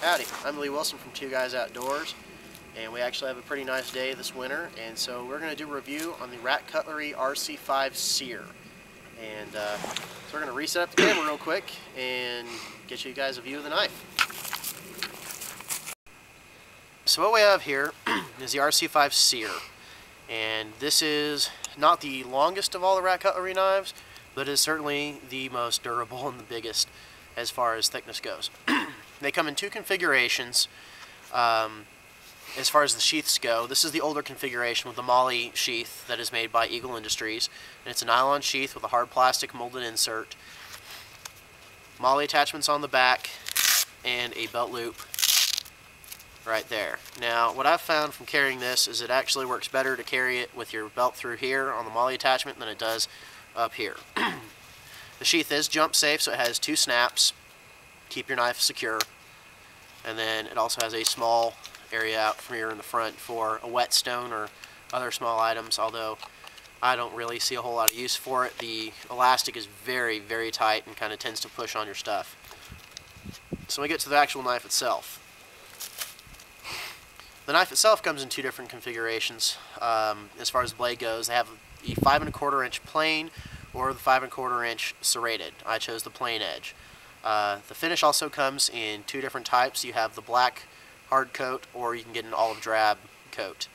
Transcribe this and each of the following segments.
Howdy, I'm Lee Wilson from Two Guys Outdoors, and we actually have a pretty nice day this winter, and so we're going to do a review on the RAT Cutlery RC-5 SERE. And so we're going to reset up the camera real quick and get you guys a view of the knife. So what we have here is the RC-5 SERE, and this is not the longest of all the RAT Cutlery knives, but is certainly the most durable and the biggest as far as thickness goes. They come in two configurations as far as the sheaths go. This is the older configuration with the Molly sheath that is made by Eagle Industries, and it's a nylon sheath with a hard plastic molded insert, Molly attachments on the back, and a belt loop right there. Now what I've found from carrying this is it actually works better to carry it with your belt through here on the Molly attachment than it does up here. The sheath is jump safe, so it has two snaps, keep your knife secure, and then it also has a small area out from here in the front for a whetstone or other small items, although I don't really see a whole lot of use for it. The elastic is very, very tight and kind of tends to push on your stuff. So when we get to the actual knife itself, the knife itself comes in two different configurations. As far as the blade goes, they have the 5 1/4 inch plain or the 5 1/4 inch serrated. I chose the plain edge. The finish also comes in two different types. You have the black hard coat, or you can get an olive drab coat.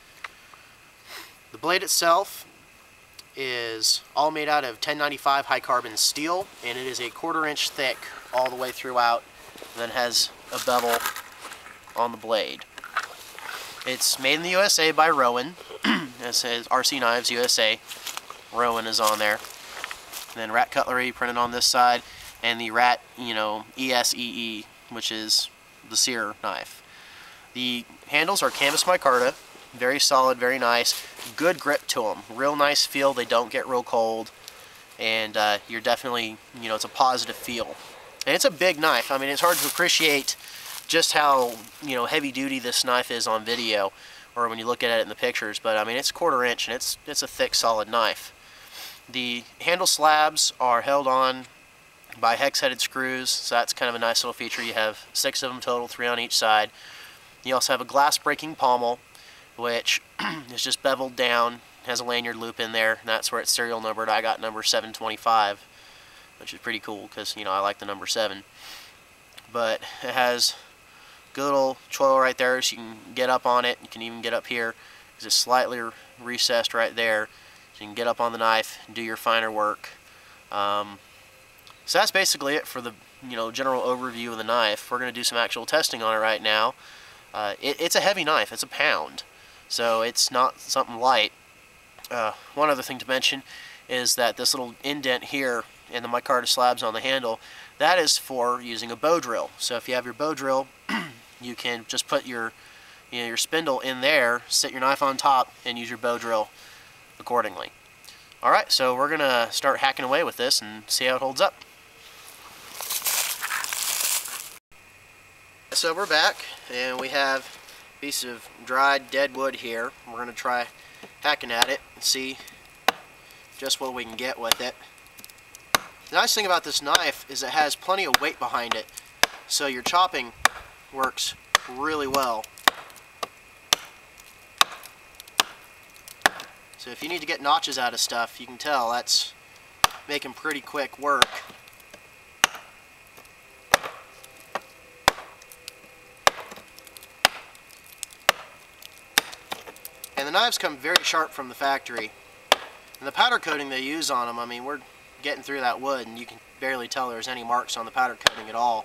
The blade itself is all made out of 1095 high carbon steel, and it is a 1/4 inch thick all the way throughout, and then has a bevel on the blade. It's made in the USA by Rowan. It says RC Knives USA. Rowan is on there. And then RAT Cutlery printed on this side, and the RAT, ESEE, which is the SERE knife. The handles are canvas micarta, very solid, very nice, good grip to them, real nice feel. They don't get real cold, and you're definitely, it's a positive feel. And it's a big knife. I mean, it's hard to appreciate just how, heavy duty this knife is on video, or when you look at it in the pictures. But I mean, it's 1/4 inch, and it's a thick, solid knife. The handle slabs are held on by hex-headed screws, so that's kind of a nice little feature. You have 6 of them total, 3 on each side. You also have a glass breaking pommel, which is just beveled down, has a lanyard loop in there, and that's where it's serial numbered. I got number 725, which is pretty cool because, I like the number 7. But it has a good little choil right there, so you can get up on it. You can even get up here because it's slightly recessed right there, so you can get up on the knife and do your finer work. So that's basically it for the general overview of the knife. We're going to do some actual testing on it right now. It's a heavy knife. It's a pound, so it's not something light. One other thing to mention is that this little indent here in the micarta slabs on the handle, that is for using a bow drill. So if you have your bow drill, you can just put your your spindle in there, sit your knife on top, and use your bow drill accordingly. Alright, so we're going to start hacking away with this and see how it holds up. So we're back, and we have a piece of dried dead wood here. We're going to try hacking at it and see just what we can get with it. The nice thing about this knife is it has plenty of weight behind it, so your chopping works really well. So if you need to get notches out of stuff, you can tell that's making pretty quick work. And the knives come very sharp from the factory. And the powder coating they use on them, I mean, we're getting through that wood and you can barely tell there's any marks on the powder coating at all.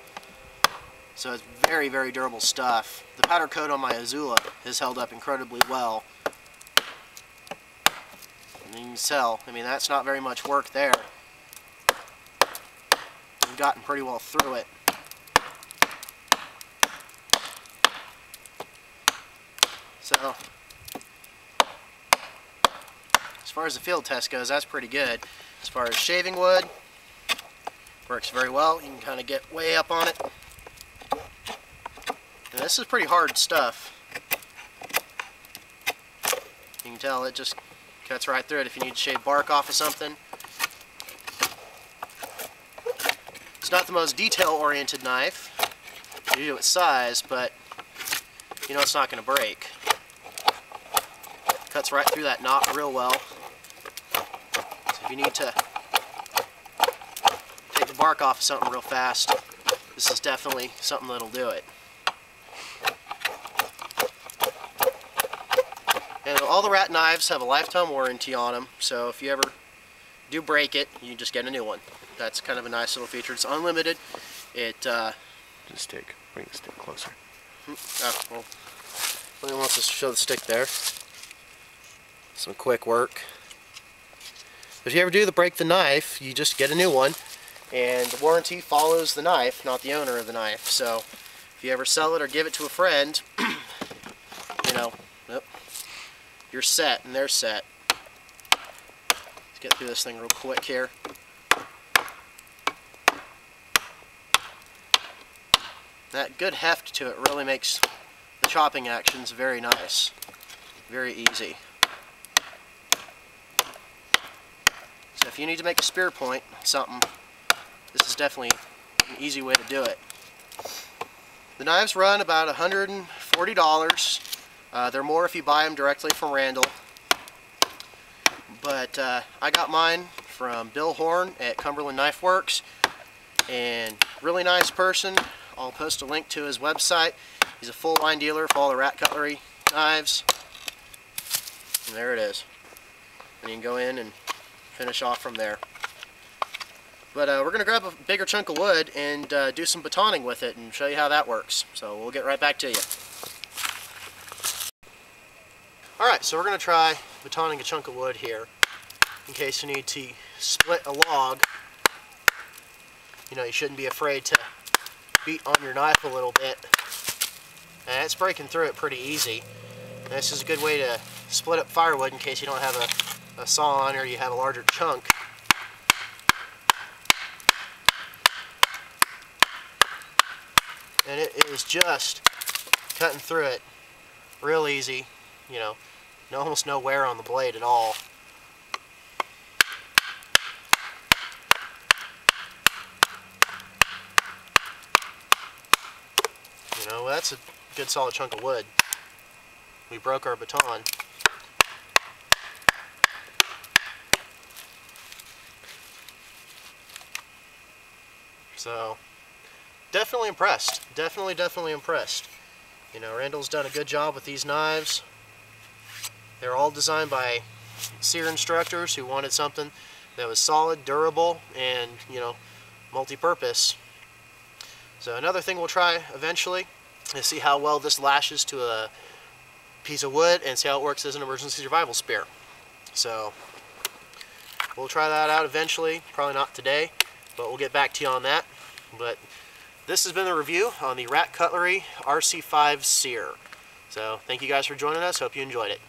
So it's very, very durable stuff. The powder coat on my Azula has held up incredibly well. And you can tell, I mean, that's not very much work there. We've gotten pretty well through it. So as far as the field test goes, that's pretty good. As far as shaving wood, works very well. You can kind of get way up on it. And this is pretty hard stuff. You can tell it just cuts right through it if you need to shave bark off of something. It's not the most detail-oriented knife, due to its size, but you know it's not going to break. Cuts right through that knot real well. So if you need to take the bark off of something real fast, this is definitely something that'll do it. And all the RAT knives have a lifetime warranty on them, so if you ever do break it, you just get a new one. That's kind of a nice little feature. It's unlimited. It the stick. Bring the stick closer. Oh, well, only wants us to show the stick there. Some quick work. But if you ever do break the knife, you just get a new one, and the warranty follows the knife, not the owner of the knife. So if you ever sell it or give it to a friend, you know, you're set and they're set. Let's get through this thing real quick here. That good heft to it really makes the chopping actions very nice, very easy. So if you need to make a spear point, something, this is definitely an easy way to do it. The knives run about $140. They're more if you buy them directly from Randall. But I got mine from Bill Horn at Cumberland Knife Works, and really nice person. I'll post a link to his website. He's a full line dealer for all the RAT Cutlery knives. And there it is. And you can go in and finish off from there. But we're going to grab a bigger chunk of wood and do some batoning with it and show you how that works. So we'll get right back to you. Alright, so we're going to try batoning a chunk of wood here in case you need to split a log. You know, you shouldn't be afraid to beat on your knife a little bit. And it's breaking through it pretty easy. And this is a good way to split up firewood in case you don't have a saw on or you have a larger chunk. And it is just cutting through it real easy, you know, almost no wear on the blade at all. You know, that's a good solid chunk of wood. We broke our baton. So, definitely impressed. Definitely impressed. You know, Randall's done a good job with these knives. They're all designed by SERE instructors who wanted something that was solid, durable, and, you know, multi-purpose. So another thing we'll try eventually is see how well this lashes to a piece of wood and see how it works as an emergency survival spear. So we'll try that out eventually, probably not today, but we'll get back to you on that. But this has been the review on the RAT Cutlery RC-5 SERE. So thank you guys for joining us. Hope you enjoyed it.